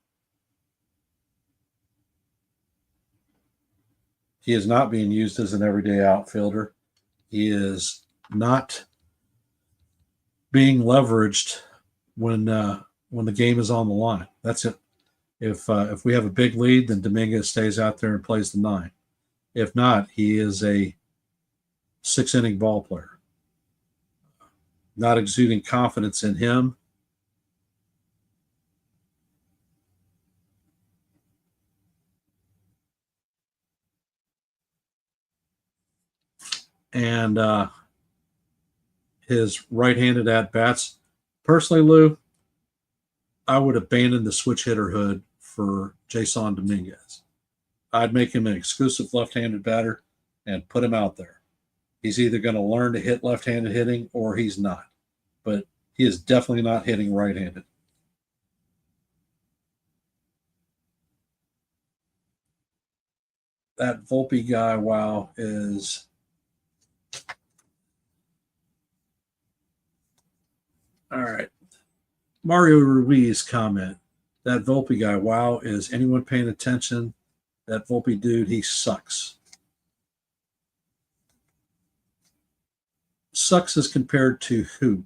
He is not being used as an everyday outfielder. He is not being leveraged when the game is on the line. That's it. If we have a big lead, then Dominguez stays out there and plays the 9. If not, he is a 6-inning ball player. Not exuding confidence in him. And his right-handed at-bats. Personally, Lou, I would abandon the switch hitter hood for Jason Dominguez. I'd make him an exclusive left-handed batter and put him out there. He's either going to learn to hit left-handed hitting or he's not. But he is definitely not hitting right-handed. That Volpe guy, wow, is all right. Mario Ruiz comment. That Volpe guy, wow, is anyone paying attention? That Volpe dude, he sucks. Sucks as compared to who?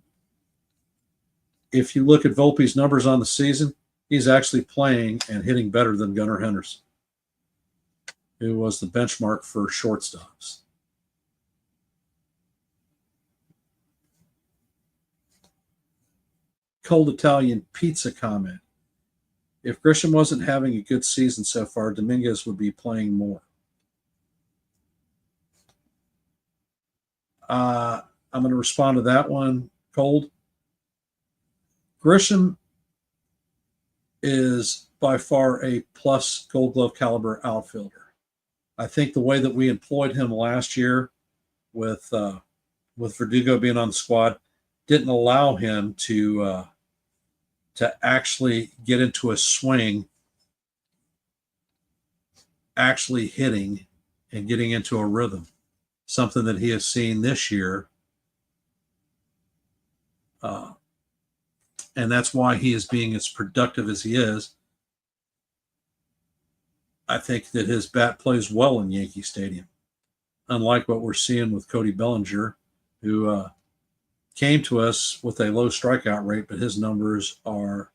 If you look at Volpe's numbers on the season, he's actually playing and hitting better than Gunnar Henderson, who was the benchmark for shortstops. Cold Italian pizza comment. If Grisham wasn't having a good season so far, Dominguez would be playing more. I'm going to respond to that one, Cold. Grisham is by far a plus Gold Glove caliber outfielder. I think the way that we employed him last year with Verdugo being on the squad didn't allow him to actually get into a swing, actually hitting and getting into a rhythm, something that he has seen this year. And that's why he is being as productive as he is. I think that his bat plays well in Yankee Stadium, unlike what we're seeing with Cody Bellinger, who came to us with a low strikeout rate, but his numbers are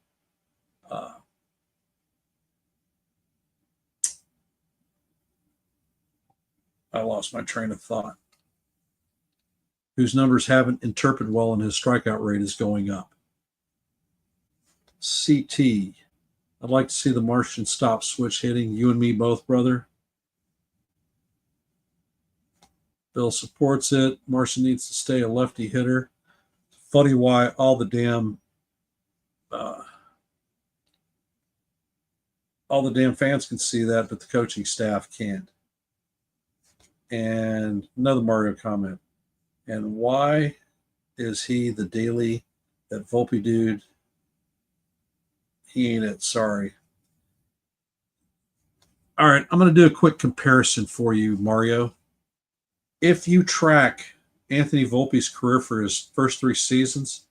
I lost my train of thought. Whose numbers haven't interpreted well, and his strikeout rate is going up. CT. I'd like to see the Martian stop switch hitting. You and me both, brother. Bill supports it. Martian needs to stay a lefty hitter. Funny why all the damn fans can see that, but the coaching staff can't. And another Mario comment. And why is he the daily, that Volpe dude? He ain't it. Sorry. All right, I'm going to do a quick comparison for you, Mario. If you track Anthony Volpe's career for his first 3 seasons,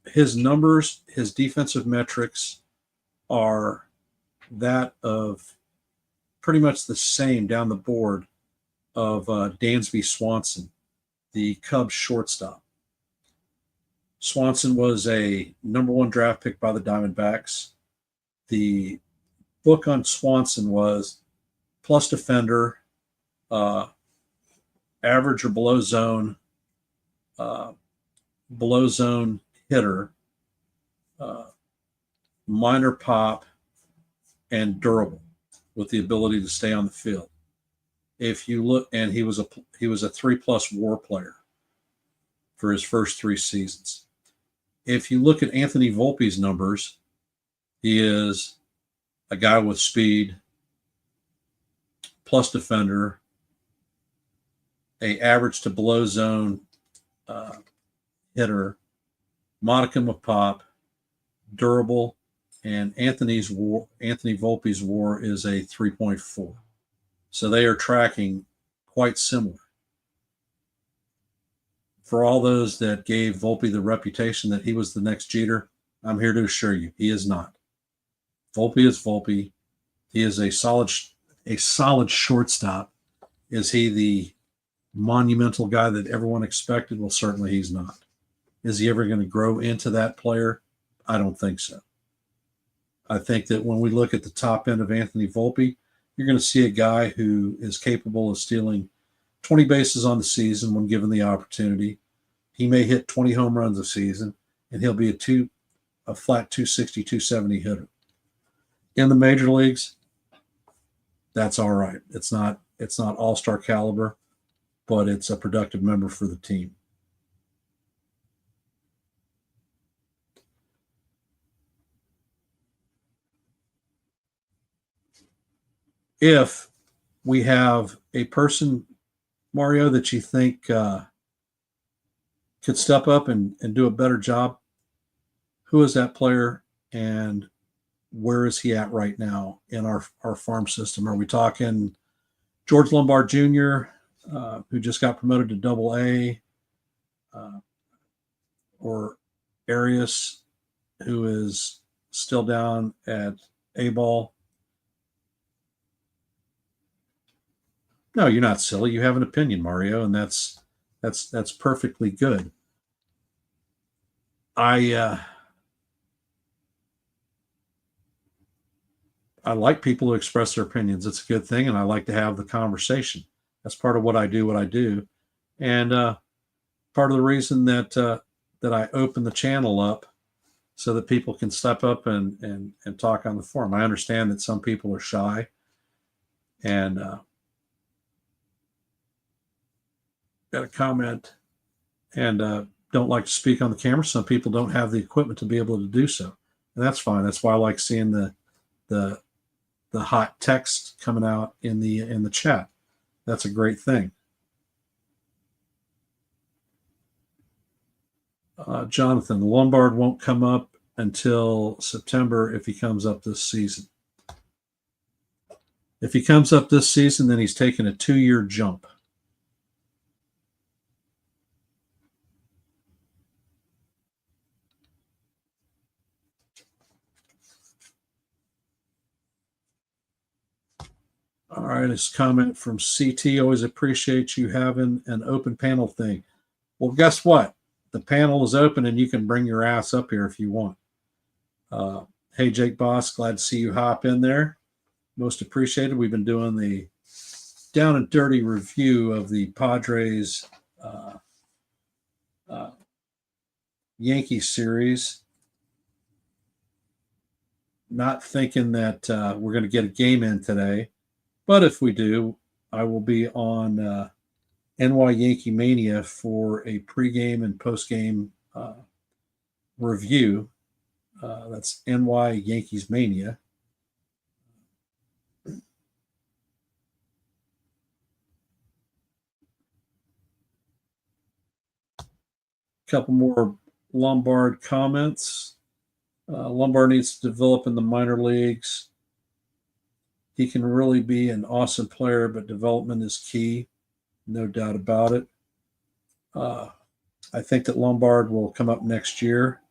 his numbers, his defensive metrics are that of pretty much the same down the board of Dansby Swanson, the Cubs shortstop. Swanson was a #1 draft pick by the Diamondbacks. The book on Swanson was plus defender, uh, average or uh, below zone hitter, uh, minor pop, and durable with the ability to stay on the field. If you look, and he was a 3+ WAR player for his first 3 seasons. If you look at Anthony Volpe's numbers, he is a guy with speed, plus defender, a average to below zone uh, hitter, modicum of pop, durable, and Anthony Volpe's WAR is a 3.4. So they are tracking quite similar. For all those that gave Volpe the reputation that he was the next Jeter, I'm here to assure you he is not. Volpe is Volpe. He is a solid shortstop. Is he the monumental guy that everyone expected? Well, certainly he's not. Is he ever going to grow into that player? I don't think so. I think that when we look at the top end of Anthony Volpe, you're going to see a guy who is capable of stealing 20 bases on the season when given the opportunity. He may hit 20 home runs a season, and he'll be a flat 260, 270 hitter. In the major leagues, that's all right. It's not all-star caliber, but it's a productive member for the team. If we have a person, Mario, that you think could step up and do a better job, who is that player and where is he at right now in our farm system? Are we talking George Lombard Jr., who just got promoted to Double-A, or Arias, who is still down at A-ball? No, you're not silly. You have an opinion, Mario, and that's perfectly good. I like people who express their opinions. It's a good thing, and I like to have the conversation. That's part of what I do, and part of the reason that I open the channel up so that people can step up and talk on the forum. I understand that some people are shy and got a comment and don't like to speak on the camera. Some people don't have the equipment to be able to do so, and that's fine. That's why I like seeing the hot text coming out in the chat. That's a great thing. Jonathan, Lombard won't come up until September if he comes up this season. If he comes up this season, then he's taken a 2-year jump. All right, this comment from CT. Always appreciate you having an open panel thing. Well, guess what? The panel is open and you can bring your ass up here if you want. Hey, Jake Boss, glad to see you hop in there. Most appreciated. We've been doing the down and dirty review of the Padres Yankees series. Not thinking that we're going to get a game in today, but if we do, I will be on NY Yankee Mania for a pregame and postgame review. That's NY Yankees Mania. Couple more Lombard comments. Lombard needs to develop in the minor leagues. He can really be an awesome player, but development is key. No doubt about it. I think that Lombard will come up next year.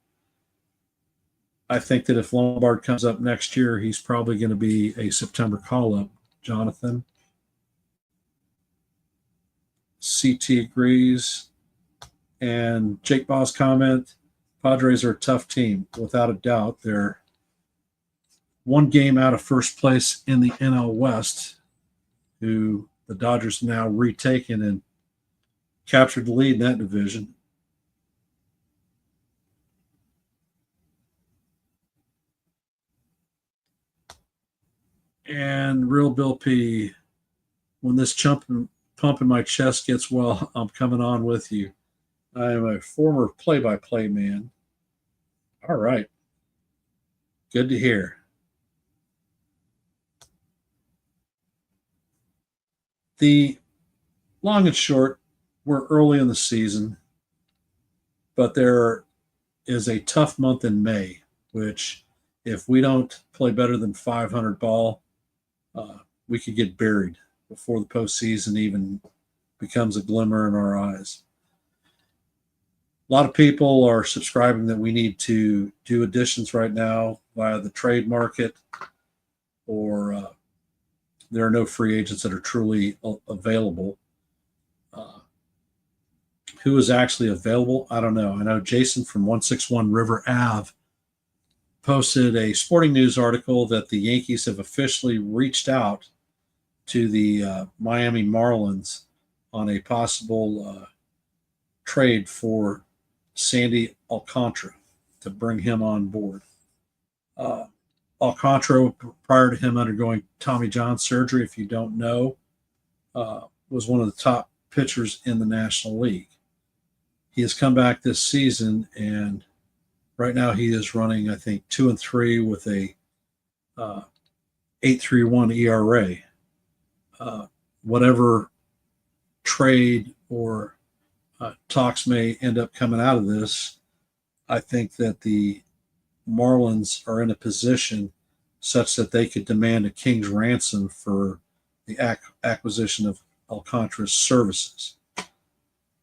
I think that if Lombard comes up next year, he's probably going to be a September call-up, Jonathan. CT agrees. And Jake Ball's comment, Padres are a tough team, without a doubt. They're one game out of first place in the NL West, who the Dodgers now retaken and captured the lead in that division. And Real Bill P, when this pump in my chest gets well, I'm coming on with you. I am a former play-by-play man. All right. Good to hear. The long and short, we're early in the season, but there is a tough month in May, which if we don't play better than 500 ball, we could get buried before the postseason even becomes a glimmer in our eyes. A lot of people are subscribing that we need to do additions right now via the trade market, or there are no free agents that are truly available. Who is actually available? I don't know. I know Jason from 161 River Ave posted a sporting news article that the Yankees have officially reached out to the Miami Marlins on a possible trade for Sandy Alcantara to bring him on board. Alcantara, prior to him undergoing Tommy John surgery, if you don't know, was one of the top pitchers in the National League. He has come back this season, and right now he is running, I think, 2-3 with a 8.31 ERA. Whatever trade or talks may end up coming out of this, I think that the Marlins are in a position such that they could demand a king's ransom for the acquisition of Alcantara's services.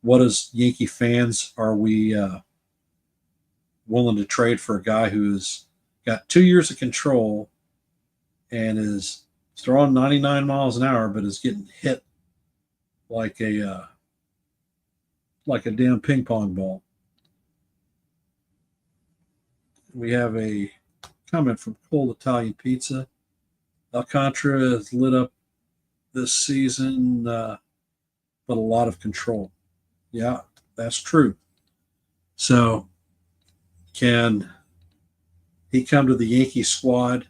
What as Yankee fans are we willing to trade for a guy who's got 2 years of control and is throwing 99 miles an hour, but is getting hit like a damn ping pong ball? We have a comment from Cold Italian Pizza. Alcantara has lit up this season, but a lot of control. Yeah, that's true. So, can he come to the Yankee squad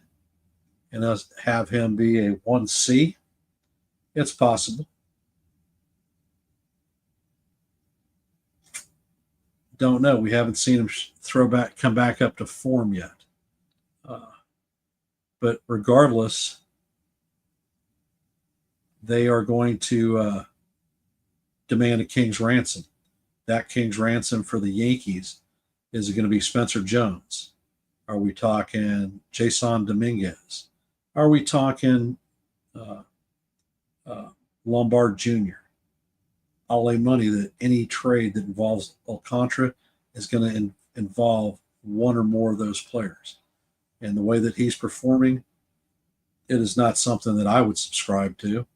and us have him be a 1C? It's possible. Don't know. We haven't seen him come back up to form yet. But regardless, they are going to demand a king's ransom. That king's ransom for the Yankees is going to be Spencer Jones. Are we talking Jason Dominguez? Are we talking Lombard Jr.? I'll lay money that any trade that involves Alcantara is going to involve one or more of those players. And the way that he's performing, it is not something that I would subscribe to.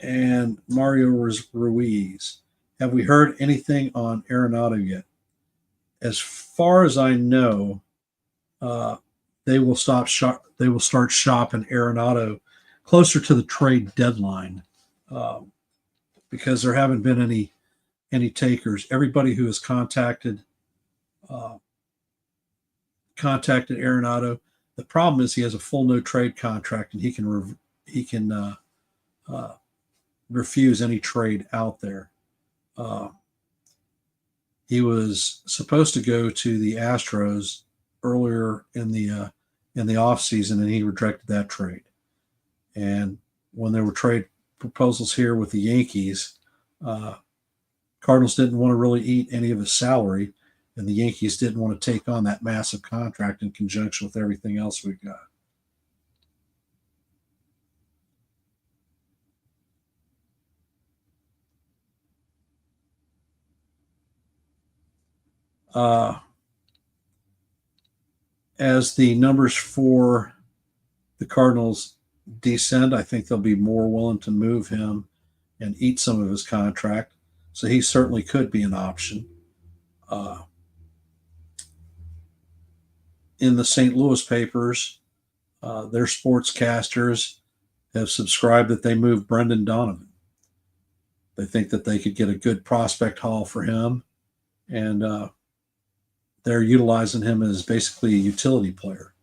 And Mario Ruiz. Have we heard anything on Arenado yet? As far as I know, they will start shopping Arenado closer to the trade deadline, because there haven't been any takers. Everybody who has contacted Arenado, the problem is he has a full no trade contract, and he can refuse any trade out there. He was supposed to go to the Astros earlier in the offseason, and he rejected that trade. And when there were trade proposals here with the Yankees, Cardinals didn't want to really eat any of his salary, and the Yankees didn't want to take on that massive contract in conjunction with everything else we've got. As the numbers for the Cardinals descend, I think they'll be more willing to move him and eat some of his contract. So he certainly could be an option. Uh, in the St. Louis papers, their sportscasters have subscribed that they move Brendan Donovan. They think that they could get a good prospect haul for him, and they're utilizing him as basically a utility player.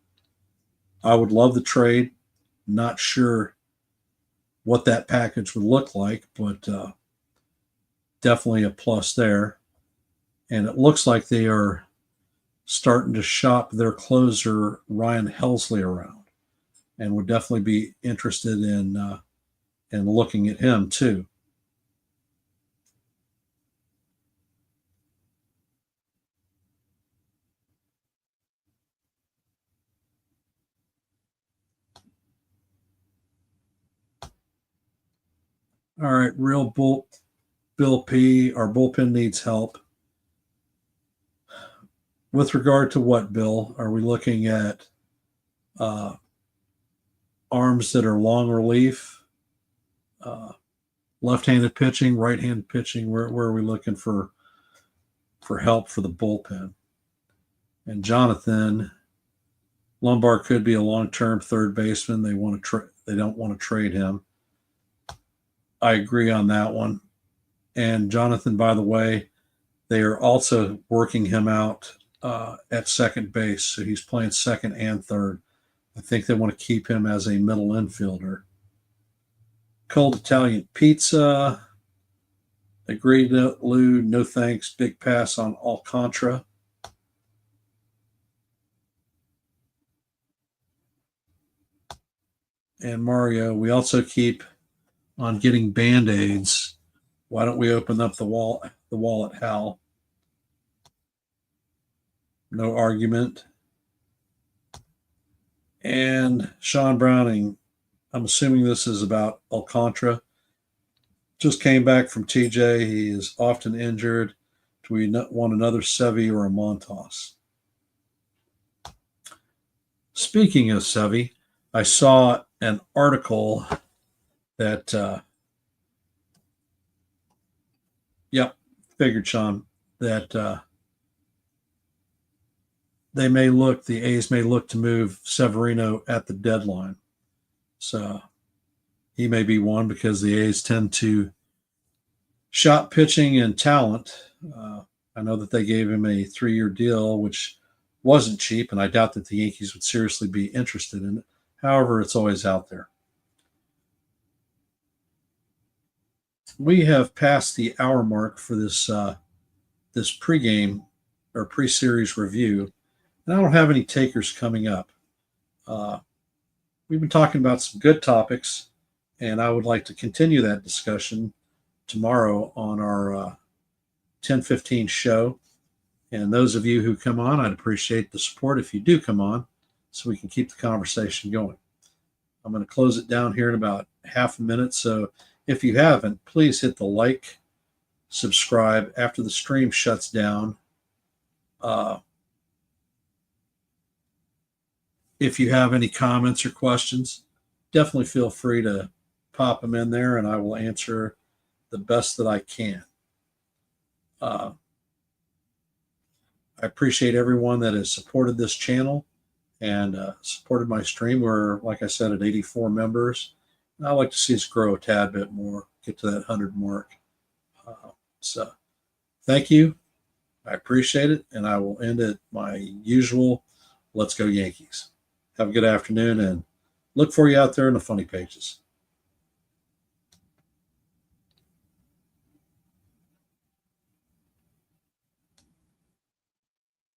I would love the trade. Not sure what that package would look like, but definitely a plus there. And it looks like they are starting to shop their closer Ryan Helsley around, and would definitely be interested in looking at him too. All right, Bill P. Our bullpen needs help. With regard to what, Bill? Are we looking at uh, arms that are long relief, uh, left-handed pitching, right-handed pitching? Where are we looking for help for the bullpen? And Jonathan Lombard could be a long-term third baseman. They don't want to trade him. I agree on that one. And Jonathan, by the way, they are also working him out at second base, so he's playing second and third. I think they want to keep him as a middle infielder. Cold Italian Pizza. Agreed, Lou. No thanks. Big pass on Alcantara. And Mario, we also keep on getting band-aids. Why don't we open up the wallet, Hal? No argument. And Sean Browning, I'm assuming this is about Alcantara. Just came back from TJ. He is often injured. Do we want another Sevy or a Montas? Speaking of Sevy, I saw an article that, figured, Sean, that the A's may look to move Severino at the deadline. So he may be one because the A's tend to shop pitching and talent. I know that they gave him a 3-year deal, which wasn't cheap, and I doubt that the Yankees would seriously be interested in it. However, it's always out there. We have passed the hour mark for this pregame or pre-series review, and I don't have any takers coming up. We've been talking about some good topics, and I would like to continue that discussion tomorrow on our 10:15 show. And those of you who come on, I'd appreciate the support if you do come on so we can keep the conversation going. I'm going to close it down here in about half a minute. So if you haven't, please hit the like, subscribe after the stream shuts down. If you have any comments or questions, definitely feel free to pop them in there and I will answer the best that I can. I appreciate everyone that has supported this channel and supported my stream. We're, like I said, at 84 members. And I'd like to see us grow a tad bit more, get to that 100 mark. So thank you. I appreciate it. And I will end it my usual, let's go Yankees. Have a good afternoon and look for you out there in the funny pages.